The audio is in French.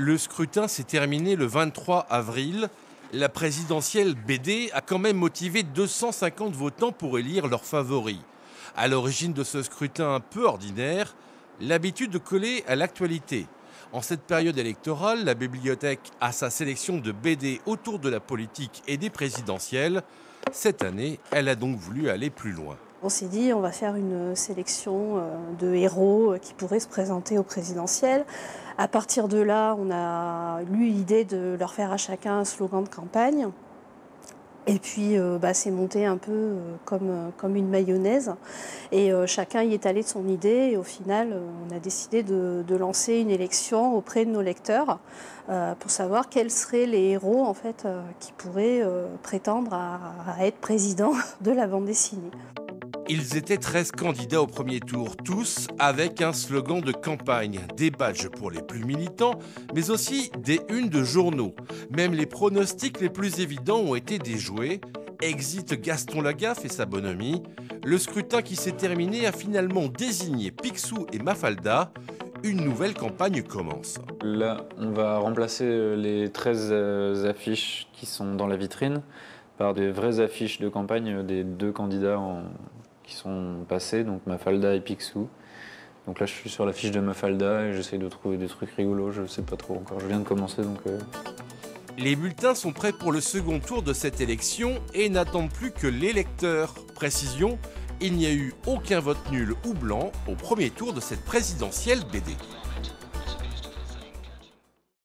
Le scrutin s'est terminé le 23 avril. La présidentielle BD a quand même motivé 250 votants pour élire leur favori. À l'origine de ce scrutin un peu ordinaire, l'habitude de coller à l'actualité. En cette période électorale, la bibliothèque a sa sélection de BD autour de la politique et des présidentielles. Cette année, elle a donc voulu aller plus loin. On s'est dit, on va faire une sélection de héros qui pourraient se présenter aux présidentielles. À partir de là, on a eu l'idée de leur faire à chacun un slogan de campagne. Et puis, c'est monté un peu comme une mayonnaise. Et chacun y est allé de son idée. Et au final, on a décidé de lancer une élection auprès de nos lecteurs pour savoir quels seraient les héros en fait, qui pourraient prétendre à être président de la bande dessinée. Ils étaient 13 candidats au premier tour, tous avec un slogan de campagne, des badges pour les plus militants, mais aussi des unes de journaux. Même les pronostics les plus évidents ont été déjoués. Exit Gaston Lagaffe et sa bonhomie. Le scrutin qui s'est terminé a finalement désigné Picsou et Mafalda. Une nouvelle campagne commence. Là, on va remplacer les 13 affiches qui sont dans la vitrine par des vraies affiches de campagne des deux candidats qui sont passés, donc Mafalda et Picsou. Donc là, je suis sur la fiche de Mafalda et j'essaie de trouver des trucs rigolos, je ne sais pas trop encore, je viens de commencer donc... Les bulletins sont prêts pour le second tour de cette élection et n'attendent plus que l'électeur. Précision, il n'y a eu aucun vote nul ou blanc au premier tour de cette présidentielle BD.